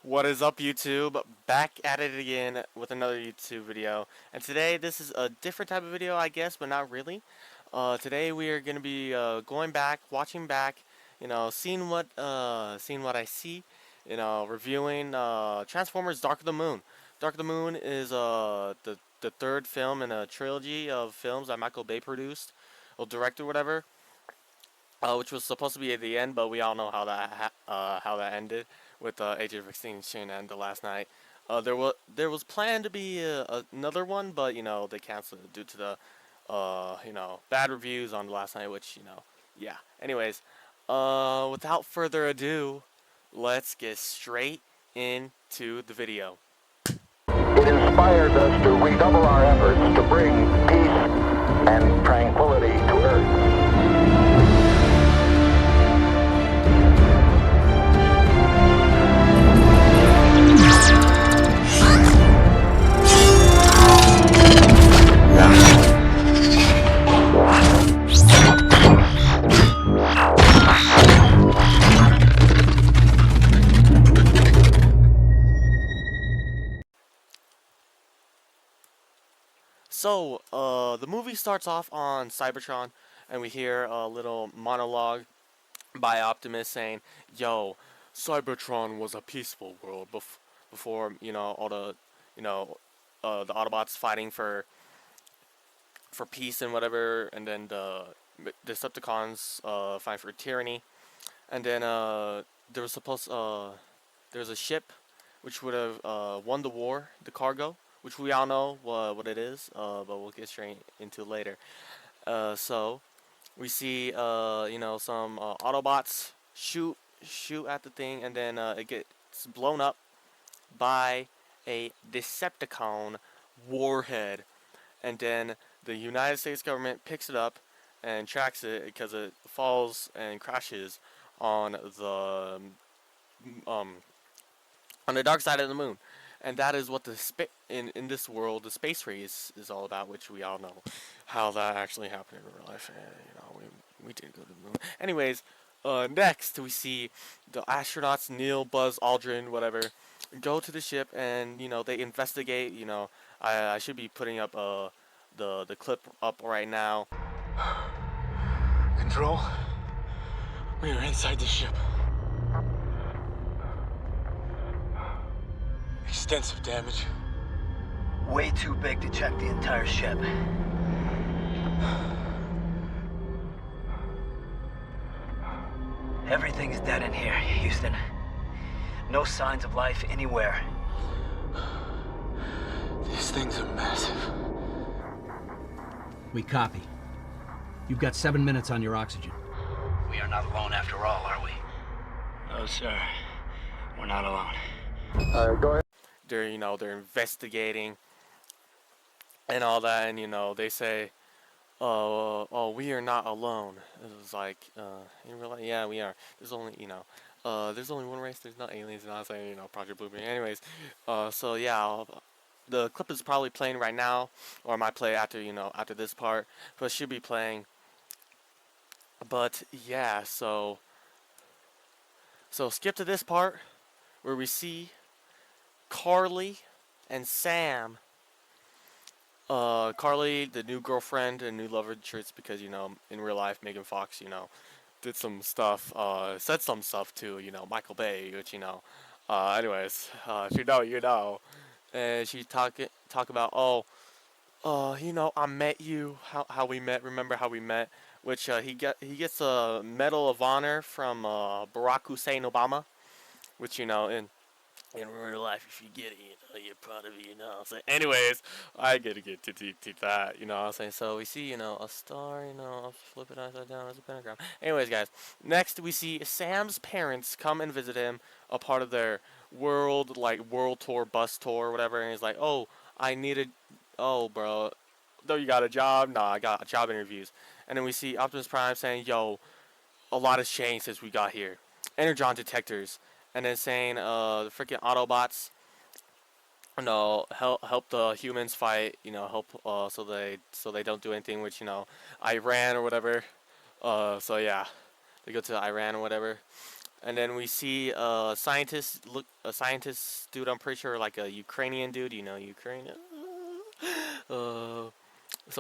What is up, YouTube? Back at it again with another YouTube video. And today, this is a different type of video, I guess, but not really. Today we are going to be going back, watching back, seeing what I see, reviewing Transformers: Dark of the Moon. Dark of the Moon is the third film in a trilogy of films that Michael Bay produced, or directed, whatever. Which was supposed to be at the end, but we all know how that ended with Age of Extinction and the last night. There was planned to be another one, but they canceled it due to the bad reviews on the last night, which yeah. Anyways, without further ado, let's get straight into the video. It inspires us to redouble our efforts to bring peace and tranquility to Earth. So, the movie starts off on Cybertron, and we hear a little monologue by Optimus saying, "Yo, Cybertron was a peaceful world before all you know the Autobots fighting for peace and whatever, and then the Decepticons fighting for tyranny, and then there was supposed there was a ship which would have won the war, the cargo, which we all know what it is, but we'll get straight into later. So we see some Autobots shoot at the thing, and then it gets blown up by a Decepticon warhead, and then the United States government picks it up and tracks it because it falls and crashes on um on the dark side of the moon. And that is what in this world the space race is all about, which we all know how that actually happened in real life. We did go to the moon. Anyways, next we see the astronauts Neil, Buzz, Aldrin, whatever, go to the ship, and they investigate. I should be putting up the clip up right now. Control, we are inside the ship. Extensive damage. Way too big to check the entire ship. Everything's dead in here, Houston. No signs of life anywhere. These things are massive. We copy. You've got 7 minutes on your oxygen. We are not alone after all, are we? No, sir. We're not alone. Go ahead. They're investigating and all that, and they say, oh, we are not alone. It was like, in real life, yeah, we are. There's only one race. There's not aliens. And I was saying, Project Blueprint. Anyways, so yeah, the clip is probably playing right now, or I might play after this part, but it should be playing. But yeah, so skip to this part where we see Carly and Sam. Carly, the new girlfriend and new love interest, because in real life Megan Fox, did some stuff, said some stuff to Michael Bay, which anyways, if you know, you know, and she talk about, I met you, how we met, remember how we met, which he gets a Medal of Honor from Barack Hussein Obama, which in real life, if you get it, you're proud of it, So, anyways, I gotta get to that, what I'm saying? So, we see, a star, I'll flip it upside down as a pentagram. Anyways, guys, next we see Sam's parents come and visit him, a part of their world tour, bus tour, or whatever, and he's like, oh, I needed, oh, bro, though you got a job? Nah, I got job interviews. And then we see Optimus Prime saying, yo, a lot has changed since we got here. Energon detectors, and then saying the freaking Autobots, help the humans fight, help so they don't do anything, which Iran or whatever. So yeah, they go to Iran or whatever, And then we see a scientist dude, I'm pretty sure, like a Ukrainian dude, you know, Ukraine. So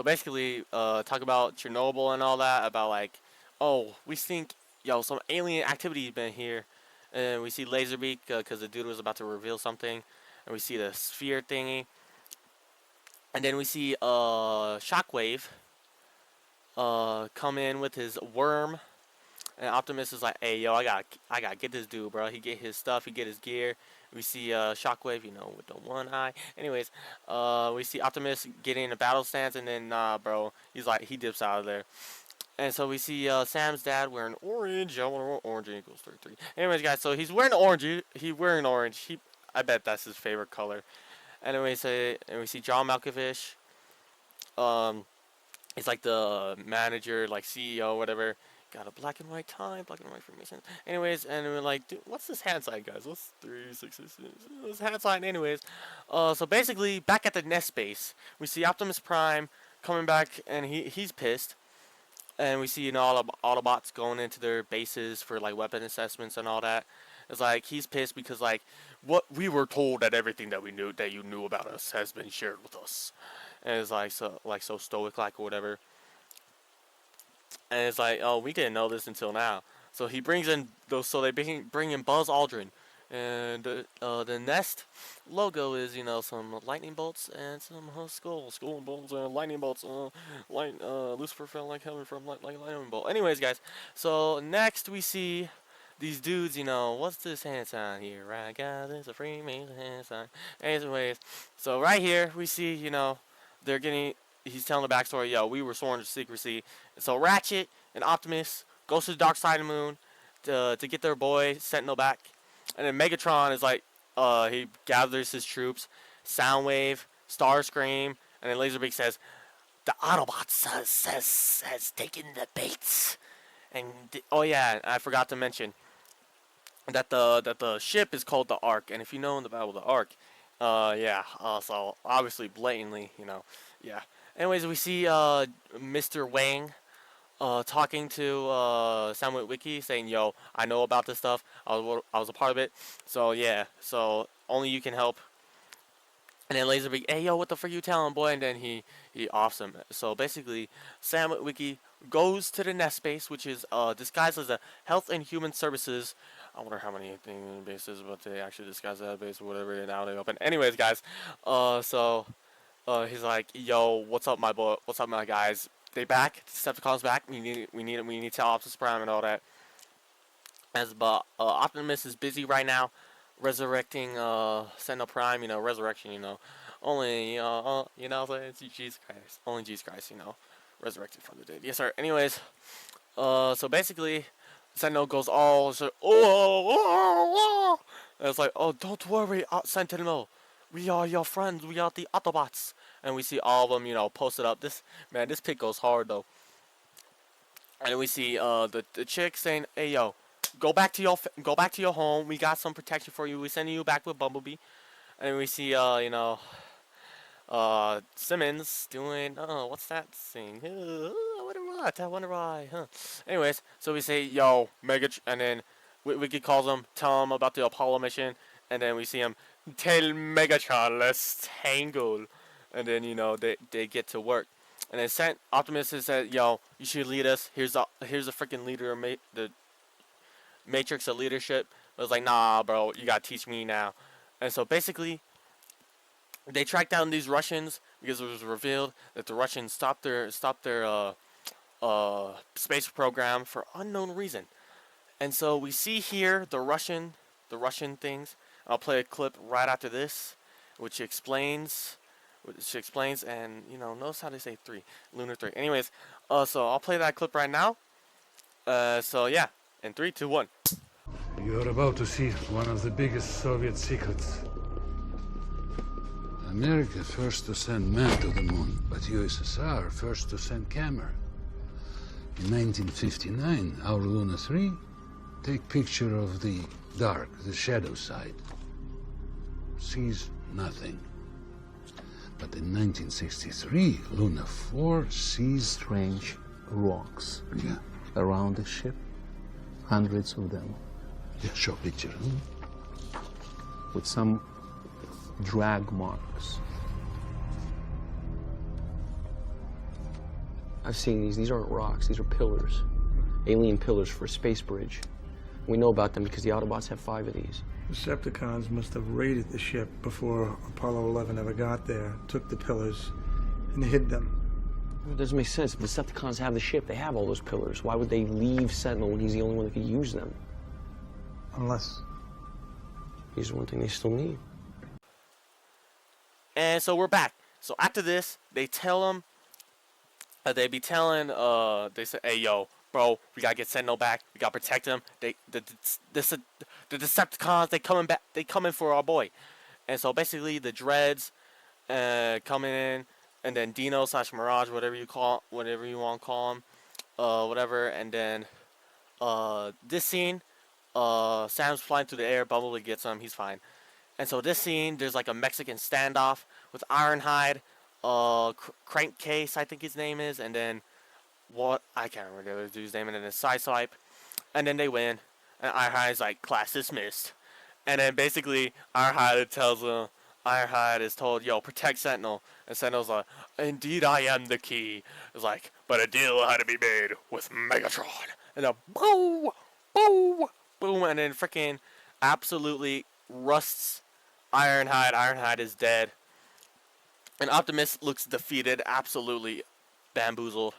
basically, talk about Chernobyl and all that, about like, oh, we think, yo, some alien activity has been here. And we see Laserbeak, because the dude was about to reveal something. And we see the sphere thingy. And then we see Shockwave come in with his worm. And Optimus is like, hey, yo, I gotta get this dude, bro. He get his stuff, he get his gear. We see Shockwave, you know, with the one eye. Anyways, we see Optimus getting in a battle stance, and then, nah, bro, he's like, he dips out of there. And so we see Sam's dad wearing orange. I want to wear orange equals 33. Anyways, guys, so he's wearing orange. I bet that's his favorite color. Anyways, and we see John Malkovich. He's like the manager, like CEO, whatever. Got a black and white tie, black and white formation. Anyways, and we're like, dude, what's this hand sign, guys? What's 366? This hand sign, anyways. So basically, back at the nest base, we see Optimus Prime coming back, and he's pissed. And we see, you know, all the Autobots going into their bases for like weapon assessments and all that. It's like he's pissed because like what we were told that everything that you knew about us has been shared with us. And it's like so stoic like or whatever. And it's like, oh, we didn't know this until now. So he brings in those. So they bring in Buzz Aldrin, and the Nest logo is, you know, some lightning bolts and some skull bolts and lightning bolts. Lucifer fell like heaven from like lightning bolt. Anyways, guys. So next we see these dudes. You know, what's this hand sign here? Right, guys, it's a Freemason hand sign. Anyways, so right here we see, you know, they're getting. He's telling the backstory, yo, we were sworn to secrecy. So Ratchet and Optimus goes to the dark side of the moon to get their boy Sentinel back. And then Megatron is like, he gathers his troops, Soundwave, Starscream, and then Laserbeak says, the Autobots has taken the baits. And oh yeah, I forgot to mention that the ship is called the Ark. And if you know in the Battle of the Ark, so obviously blatantly, you know, yeah. Anyways, we see Mr. Wang talking to Sam Witwicky, saying, yo, I know about this stuff. I was a part of it. So, yeah. So, only you can help. And then Laserbeak, hey, yo, what the frick you telling, boy? And then he offs him. So, basically, Sam Witwicky goes to the nest base, which is disguised as a Health and Human Services. I wonder how many bases, but they actually disguise that base or whatever, and now they open. Anyways, guys, he's like, yo, what's up, my boy? What's up, my guys? They back. Decepticons back. We need to tell Optimus Prime and all that. But Optimus is busy right now, resurrecting Sentinel Prime. You know, resurrection. You know, only you know, it's Jesus Christ. Only Jesus Christ. You know, resurrected from the dead. Yes, sir. Anyways, so basically, Sentinel goes all so, and it's like, oh, don't worry, Sentinel. We are your friends. We are the Autobots. And we see all of them, you know, posted up. This pic goes hard, though. And we see the chick saying, hey, yo, go back to your home. We got some protection for you. We're sending you back with Bumblebee. And we see, you know, Simmons doing, oh, what's that thing? I wonder why, huh? Anyways, so we say, yo, and then Wiki calls him, tell him about the Apollo mission. And then we see him, tell Megatron, let's tangle. And then, you know, they get to work. And then Optimus said, yo, you should lead us. Here's a freaking leader, the matrix of leadership. I was like, nah, bro, you gotta teach me now. And so basically, they tracked down these Russians because it was revealed that the Russians stopped their space program for unknown reason. And so we see here the Russian things. I'll play a clip right after this, which explains, and, you know, notice how they say 3, Lunar 3. Anyways, so I'll play that clip right now. So yeah, in 3, 2, 1. You're about to see one of the biggest Soviet secrets. America first to send man to the moon, but USSR first to send camera. In 1959, our Luna 3 take picture of the dark, the shadow side. Sees nothing. But in 1963, Luna 4 sees strange rocks yeah, around the ship, hundreds of them. Yeah, show picture. with some drag marks. I've seen these. These aren't rocks. These are pillars. Alien pillars for a space bridge. We know about them because the Autobots have 5 of these. Decepticons must have raided the ship before Apollo 11 ever got there, took the pillars, and hid them. It doesn't make sense. If the Decepticons have the ship, they have all those pillars. Why would they leave Sentinel when he's the only one that could use them? Unless... He's the one thing they still need. And so we're back. So after this, they tell him, they be telling, they say, hey, yo, bro, we gotta get Sentinel back. We gotta protect him. The Decepticons, they coming for our boy. And so basically the Dreads coming in, and then Dino / Mirage, whatever you want to call him, whatever. And then this scene, Sam's flying through the air. Bumblebee gets him. He's fine. And so this scene, there's like a Mexican standoff with Ironhide, Crankcase, I think his name is, and then what, I can't remember the other dude's name, and then a Sideswipe, and then they win, and Ironhide's like, class dismissed. And then basically Ironhide is told, yo, protect Sentinel, and Sentinel's like, indeed I am the key. It's like, but a deal had to be made with Megatron. And then boom, boom, boom, and then freaking absolutely rusts Ironhide. Ironhide is dead. And Optimus looks defeated, absolutely bamboozled.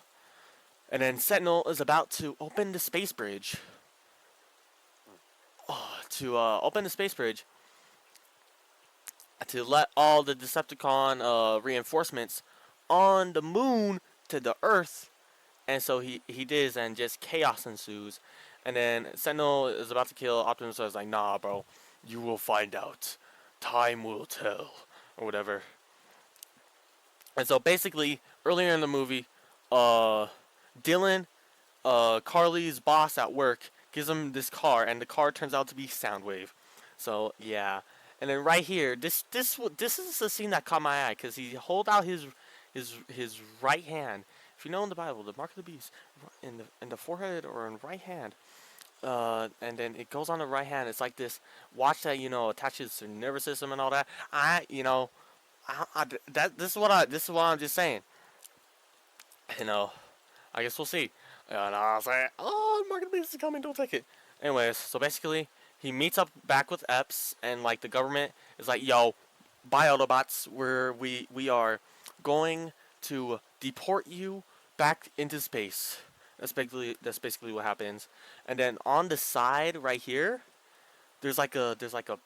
And then Sentinel is about to open the space bridge. Open the space bridge to let all the Decepticon reinforcements on the moon to the Earth. And so he does, and just chaos ensues. And then Sentinel is about to kill Optimus, so I was like, nah, bro, you will find out. Time will tell. Or whatever. And so basically, earlier in the movie, Dylan, Carly's boss at work, gives him this car, and the car turns out to be Soundwave. So yeah, and then right here, this is the scene that caught my eye, because he hold out his right hand. If you know in the Bible, the mark of the beast in the forehead or in right hand, and then it goes on the right hand. It's like this watch that attaches to the nervous system and all that. This is what I'm just saying. I guess we'll see. And I was like, oh, Mark of the Beast is coming, don't take it. Anyways, so basically, he meets up back with Epps, and like the government is like, yo, bye Autobots, we are going to deport you back into space. That's basically what happens. And then on the side right here, there's like a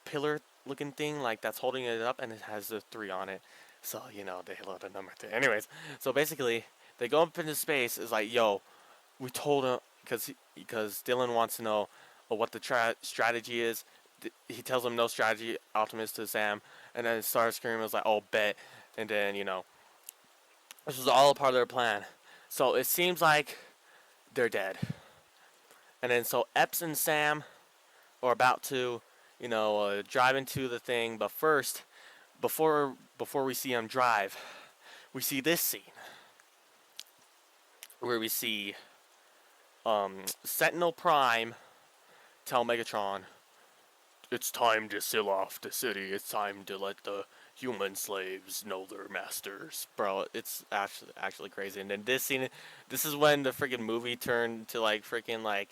pillar looking thing like that's holding it up, and it has the 3 on it. So they load a number 3. Anyways, so basically they go up into space. It's like, yo, we told him, because Dylan wants to know what the strategy is. He tells him no strategy, Optimus to Sam, and then Starscream was like, oh, bet. And then this was all a part of their plan. So it seems like they're dead. And then so Epps and Sam are about to drive into the thing, but first, before we see them drive, we see this scene where we see Sentinel Prime tell Megatron, it's time to seal off the city. It's time to let the human slaves know their masters. Bro, it's actually crazy. And then this scene, this is when the freaking movie turned to like freaking like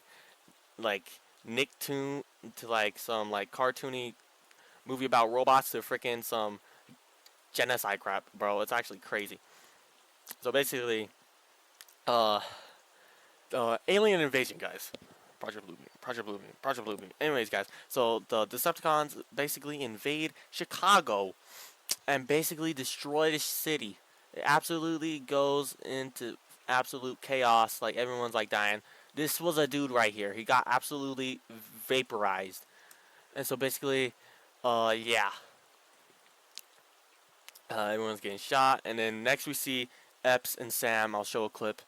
Nicktoon to like some like cartoony movie about robots to freaking some genocide crap, bro. It's actually crazy. So basically, alien invasion, guys. Project Bluebeam. Anyways, guys, so the Decepticons basically invade Chicago and basically destroy the city. It absolutely goes into absolute chaos. Like, everyone's like dying. This was a dude right here. He got absolutely vaporized. And so basically, yeah. Everyone's getting shot. And then next we see Epps and Sam. I'll show a clip.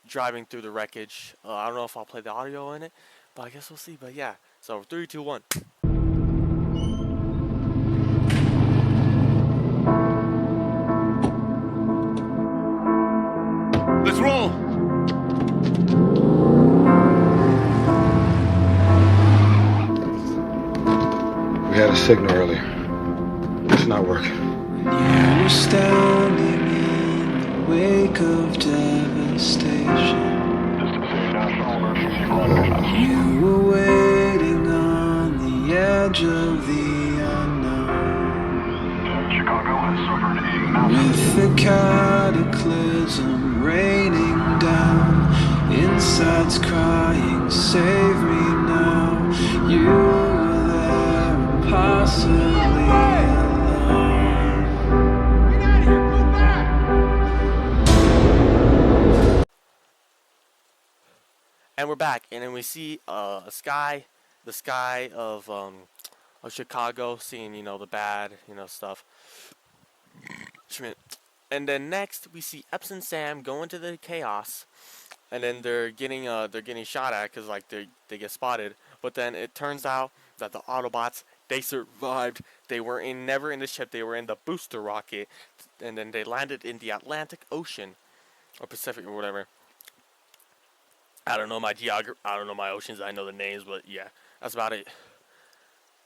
Driving through the wreckage. I don't know if I'll play the audio in it, but I guess we'll see. But yeah, so 3, 2, 1. Let's roll. We had a signal earlier. It's not working. You're standing in the wake of devastation. You were waiting on the edge of the unknown. Chicago has suffered a massive... With the cataclysm raining down, inside's crying, save me now. You were there, impossibly alone. And we're back, and then we see the sky of Chicago, seeing, you know, the bad, you know, stuff. And then next we see Epps and Sam go into the chaos, and then they're getting shot at because like they get spotted. But then it turns out that the Autobots, they survived. They were never in the ship. They were in the booster rocket, and then they landed in the Atlantic Ocean or Pacific or whatever. I don't know my geography. I don't know my oceans. I know the names, but yeah, that's about it.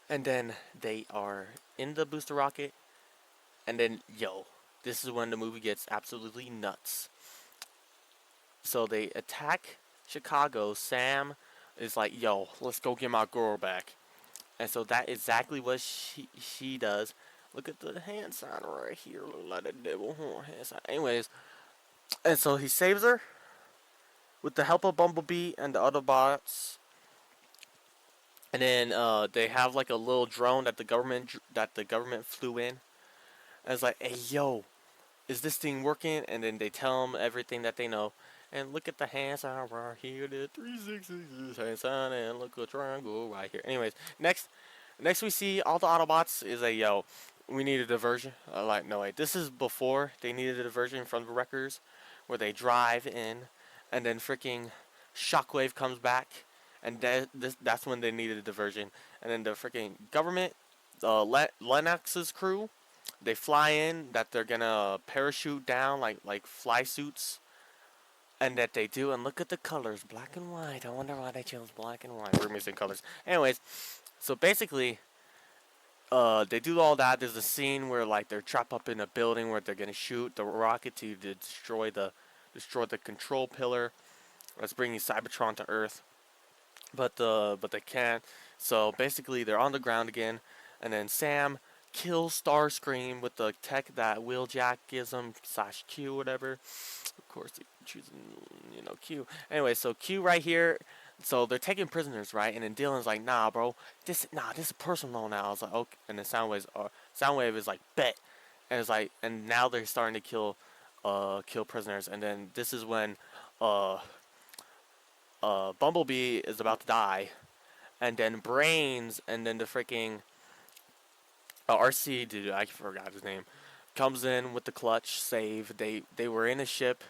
And then they are in the booster rocket, and then this is when the movie gets absolutely nuts. So they attack Chicago. Sam is like, "Yo, let's go get my girl back," and so that is exactly what she does. Look at the hand sign right here. Look like a devil horn hand sign. Anyways, and so he saves her with the help of Bumblebee and the Autobots. And then they have like a little drone that the government flew in. And it's like, "Hey, yo, is this thing working?" And then they tell them everything that they know. And look at the hand sign right here, the 366 hand sign, and look at the triangle right here. Anyways, next we see all the Autobots is a, "Yo, we need a diversion." Like, no wait, this is before they needed a diversion from the Wreckers, where they drive in, and then freaking Shockwave comes back, and that's when they needed a diversion. And then the freaking government, Lennox's crew, they fly in, that they're gonna parachute down like fly suits, and that they do. And look at the colors, black and white. I wonder why they chose black and white. We're missing colors. Anyways, so basically, they do all that. There's a scene where like they're trapped up in a building where they're gonna shoot the rocket to destroy the control pillar that's bringing Cybertron to Earth, but they can't. So basically, they're on the ground again, and then Sam kills Starscream with the tech that Wheeljack gives him / Q, whatever. Of course, they choosing, you know, Q. Anyway, so Q right here. So they're taking prisoners, right? And then Dylan's like, "Nah, bro, this is personal now." I was like, "Okay." And then Soundwave is like, "Bet." And it's like, and now they're starting to kill prisoners. And then this is when Bumblebee is about to die, and then Brains, and then the freaking RC dude, I forgot his name, comes in with the clutch save. They were in a ship,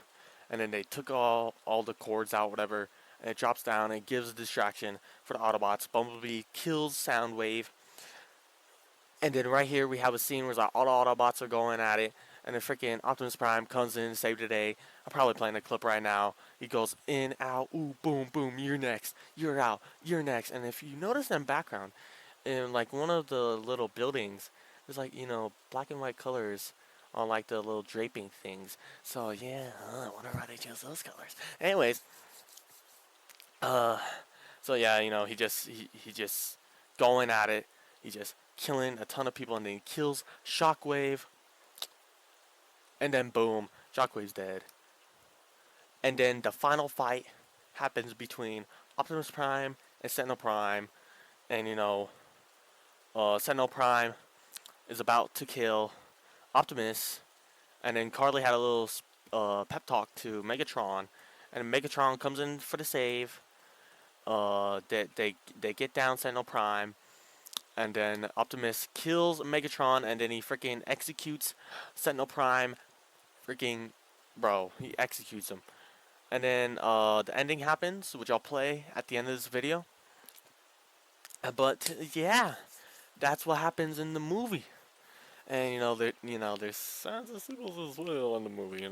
and then they took all the cords out, whatever, and it drops down and it gives a distraction for the Autobots. Bumblebee kills Soundwave, and then right here we have a scene where like all the Autobots are going at it, and then freaking Optimus Prime comes in, save the day. I'm probably playing the clip right now. He goes in, out, ooh, boom, boom, you're next, you're out, you're next. And if you notice in the background, in like one of the little buildings, there's like, you know, black and white colors on like the little draping things. So yeah, I wonder why they chose those colors. Anyways, so yeah, you know, he just going at it. He just killing a ton of people, and then he kills Shockwave. And then boom, Shockwave's dead. And then the final fight happens between Optimus Prime and Sentinel Prime. And you know, Sentinel Prime is about to kill Optimus. And then Carly had a little pep talk to Megatron. And Megatron comes in for the save. They get down Sentinel Prime. And then Optimus kills Megatron, and then he freaking executes Sentinel Prime. Freaking, bro, he executes him. And then the ending happens, which I'll play at the end of this video. But yeah, that's what happens in the movie. And there's signs of sequels as well in the movie.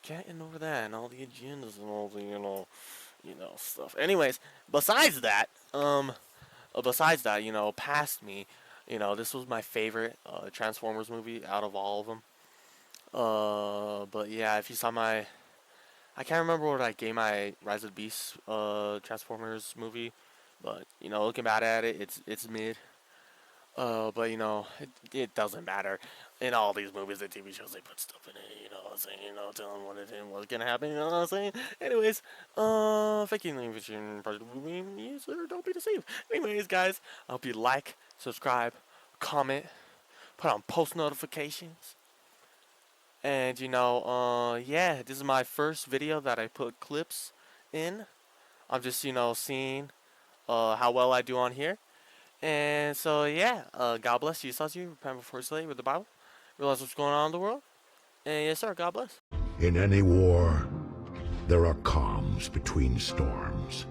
Getting over that and all the agendas and all the stuff. Anyways, besides that, past me, You know, this was my favorite Transformers movie out of all of them. But yeah, if you saw my, I can't remember what I gave my Rise of the Beasts Transformers movie, but you know, looking back at it, it's mid. But you know, it doesn't matter. In all these movies and TV shows, they put stuff in it. You know what I'm saying? You know, tell them what it is, what's gonna happen. You know what I'm saying? Anyways, thank you for watching part of the movie. User, don't be deceived. Anyways, guys, I hope you like, subscribe, comment, put on post notifications. And you know, yeah, this is my first video that I put clips in. I'm just, you know, seeing how well I do on here. And so yeah, God bless you. Saw you. Repent before you slay with the Bible. Realize what's going on in the world. And yes, sir. God bless. In any war, there are calms between storms.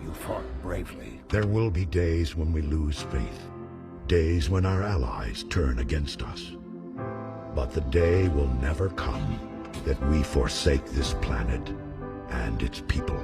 You fought bravely. There will be days when we lose faith. Days when our allies turn against us. But the day will never come that we forsake this planet and its people.